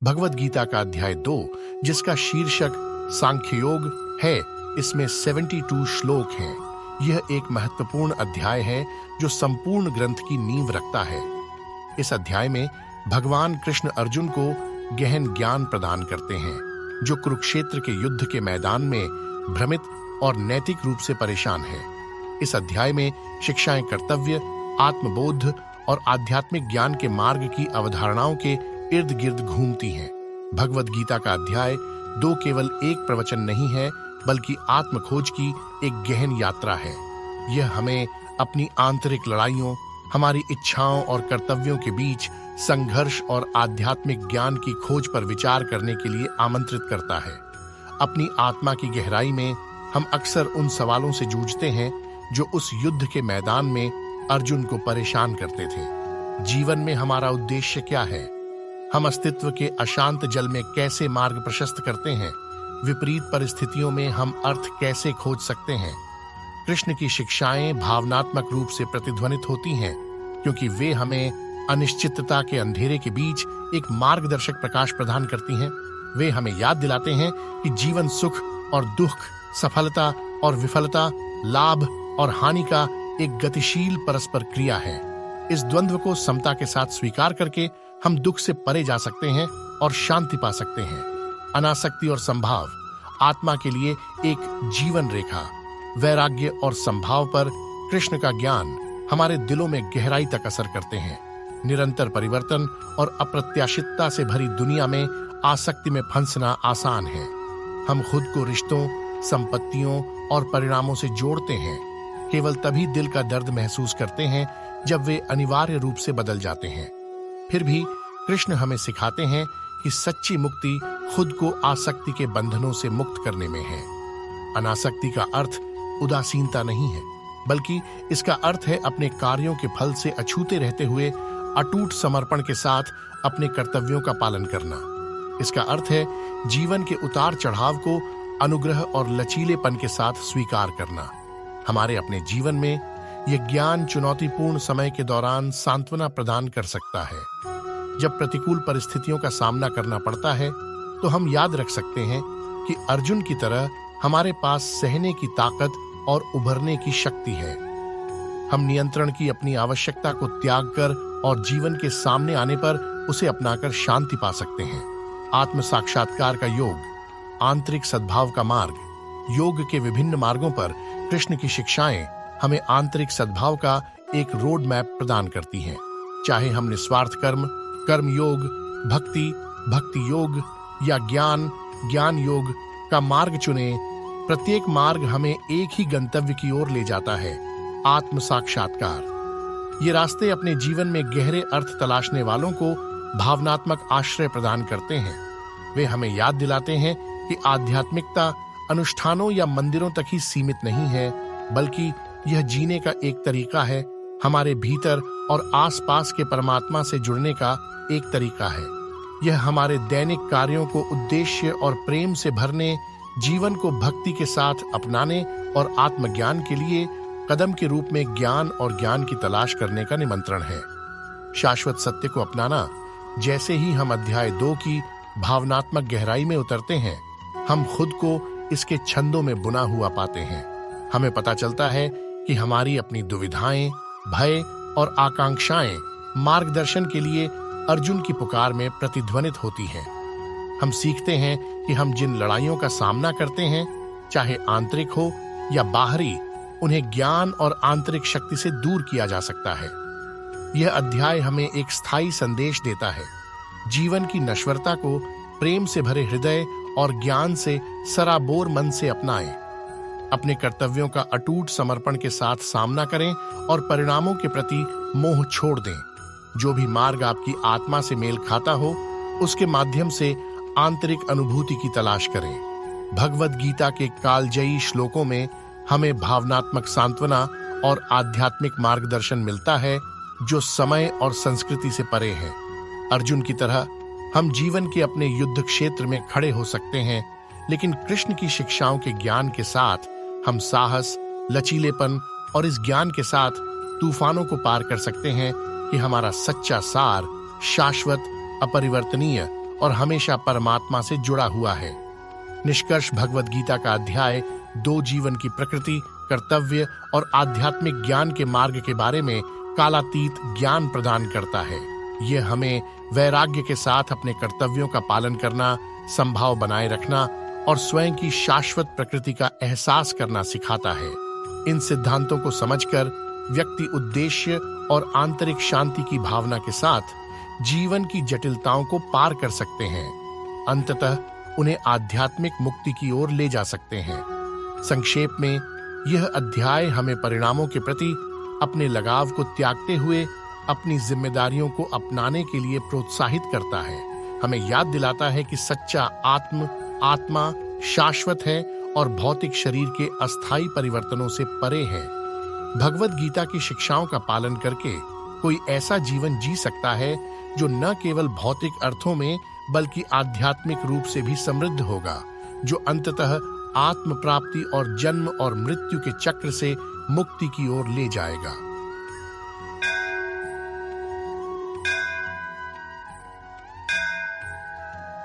भगवद गीता का अध्याय 2, जिसका शीर्षक सांख्य योग है, इसमें 72 श्लोक हैं। यह एक महत्वपूर्ण अध्याय है जो संपूर्ण ग्रंथ की नींव रखता है। इस अध्याय में भगवान कृष्ण अर्जुन को गहन ज्ञान प्रदान करते हैं, जो कुरुक्षेत्र के युद्ध के मैदान में भ्रमित और नैतिक रूप से परेशान है। इस अध्याय में शिक्षाएं कर्तव्य, आत्मबोध और आध्यात्मिक ज्ञान के मार्ग की अवधारणाओं के इर्द गिर्द घूमती हैं। भगवद गीता का अध्याय 2 केवल एक प्रवचन नहीं है, बल्कि आत्मखोज की एक गहन यात्रा है। यह हमें अपनी आंतरिक लड़ाइयों, हमारी इच्छाओं और कर्तव्यों के बीच संघर्ष और आध्यात्मिक ज्ञान की खोज पर विचार करने के लिए आमंत्रित करता है। अपनी आत्मा की गहराई में हम अक्सर उन सवालों से जूझते हैं जो उस युद्ध के मैदान में अर्जुन को परेशान करते थे। जीवन में हमारा उद्देश्य क्या है? हम अस्तित्व के अशांत जल में कैसे मार्ग प्रशस्त करते हैं? विपरीत परिस्थितियों में हम अर्थ कैसे खोज सकते हैं? कृष्ण की शिक्षाएं भावनात्मक रूप से प्रतिध्वनित होती हैं, क्योंकि वे हमें अनिश्चितता के अंधेरे के बीच एक मार्गदर्शक प्रकाश प्रदान करती हैं। वे हमें याद दिलाते हैं कि जीवन सुख और दुख, सफलता और विफलता, लाभ और हानि का एक गतिशील परस्पर क्रिया है। इस द्वंद्व को समता के साथ स्वीकार करके हम दुख से परे जा सकते हैं और शांति पा सकते हैं। अनासक्ति और संभाव, आत्मा के लिए एक जीवन रेखा, वैराग्य और संभाव पर कृष्ण का ज्ञान हमारे दिलों में गहराई तक असर करते हैं। निरंतर परिवर्तन और अप्रत्याशितता से भरी दुनिया में आसक्ति में फंसना आसान है। हम खुद को रिश्तों, संपत्तियों और परिणामों से जोड़ते हैं। केवल तभी दिल का दर्द महसूस करते हैं जब वे अनिवार्य रूप से बदल जाते हैं। फिर भी कृष्ण हमें सिखाते हैं कि सच्ची मुक्ति खुद को आसक्ति के बंधनों से मुक्त करने में है। अनासक्ति का अर्थ उदासीनता नहीं है, बल्कि इसका अर्थ है अपने कार्यों के फल से अछूते रहते हुए अटूट समर्पण के साथ अपने कर्तव्यों का पालन करना। इसका अर्थ है जीवन के उतार चढ़ाव को अनुग्रह और लचीलेपन के साथ स्वीकार करना। हमारे अपने जीवन में यह ज्ञान चुनौतीपूर्ण समय के दौरान सांत्वना प्रदान कर सकता है। जब प्रतिकूल परिस्थितियों का सामना करना पड़ता है, तो हम याद रख सकते हैं कि अर्जुन की तरह हमारे पास सहने की ताकत और उभरने की शक्ति है। हम नियंत्रण की अपनी आवश्यकता को त्याग कर और जीवन के सामने आने पर उसे अपनाकर शांति पा सकते हैं। आत्म साक्षात्कार का योग, आंतरिक सद्भाव का मार्ग। योग के विभिन्न मार्गों पर कृष्ण की शिक्षाएं हमें आंतरिक सद्भाव का एक रोड मैप प्रदान करती हैं। चाहे हम निस्वार्थ कर्म, कर्म योग, भक्ति, भक्ति योग या ज्ञान योग का मार्ग चुने, प्रत्येक मार्ग हमें एक ही गंतव्य की ओर ले जाता है, आत्म साक्षात्कार। ये रास्ते अपने जीवन में गहरे अर्थ तलाशने वालों को भावनात्मक आश्रय प्रदान करते हैं। वे हमें याद दिलाते हैं कि आध्यात्मिकता अनुष्ठानों या मंदिरों तक ही सीमित नहीं है, बल्कि यह जीने का एक तरीका है, हमारे भीतर और आसपास के परमात्मा से जुड़ने का एक तरीका है। यह हमारे दैनिक कार्यों को उद्देश्य और प्रेम से भरने, जीवन को भक्ति के साथ अपनाने और आत्मज्ञान के लिए कदम के रूप में ज्ञान और ज्ञान की तलाश करने का निमंत्रण है। शाश्वत सत्य को अपनाना। जैसे ही हम अध्याय 2 की भावनात्मक गहराई में उतरते हैं, हम खुद को इसके छंदों में बुना हुआ पाते हैं। हमें पता चलता है कि हमारी अपनी दुविधाएं, भय और आकांक्षाएं मार्गदर्शन के लिए अर्जुन की पुकार में प्रतिध्वनित होती हैं। हम सीखते हैं कि हम जिन लड़ाइयों का सामना करते हैं, चाहे आंतरिक हो या बाहरी, उन्हें ज्ञान और आंतरिक शक्ति से दूर किया जा सकता है। यह अध्याय हमें एक स्थायी संदेश देता है। जीवन की नश्वरता को प्रेम से भरे हृदय और ज्ञान से सराबोर मन से अपनाएं। अपने कर्तव्यों का अटूट समर्पण के साथ सामना करें और परिणामों के प्रति मोह छोड़ दें। जो भी मार्ग आपकी आत्मा से मेल खाता हो, उसके माध्यम से आंतरिक अनुभूति की तलाश करें। भगवद गीता के कालजयी श्लोकों में हमें भावनात्मक सांत्वना और आध्यात्मिक मार्गदर्शन मिलता है, जो समय और संस्कृति से परे है। अर्जुन की तरह हम जीवन के अपने युद्ध क्षेत्र में खड़े हो सकते हैं, लेकिन कृष्ण की शिक्षाओं के ज्ञान के साथ हम साहस, लचीलेपन और इस ज्ञान के साथ तूफानों को पार कर सकते हैं कि हमारा सच्चा सार शाश्वत, अपरिवर्तनीय और हमेशा परमात्मा से जुड़ा हुआ है। निष्कर्ष भगवद गीता का अध्याय 2 जीवन की प्रकृति, कर्तव्य और आध्यात्मिक ज्ञान के मार्ग के बारे में कालातीत ज्ञान प्रदान करता है। यह हमें वैराग्य के साथ अपने कर्तव्यों का पालन करना, संभाव बनाए रखना और स्वयं की शाश्वत प्रकृति का एहसास करना सिखाता है। इन सिद्धांतों को समझकर व्यक्ति उद्देश्य और आंतरिक शांति की भावना के साथ जीवन की जटिलताओं को पार कर सकते हैं, अंततः उन्हें आध्यात्मिक मुक्ति की ओर ले जा सकते हैं। संक्षेप में, यह अध्याय हमें परिणामों के प्रति अपने लगाव को त्यागते हुए अपनी जिम्मेदारियों को अपनाने के लिए प्रोत्साहित करता है। हमें याद दिलाता है कि सच्चा आत्मा शाश्वत है और भौतिक शरीर के अस्थायी परिवर्तनों से परे है। भगवद गीता की शिक्षाओं का पालन करके कोई ऐसा जीवन जी सकता है जो न केवल भौतिक अर्थों में बल्कि आध्यात्मिक रूप से भी समृद्ध होगा, जो अंततः आत्म प्राप्ति और जन्म और मृत्यु के चक्र से मुक्ति की ओर ले जाएगा।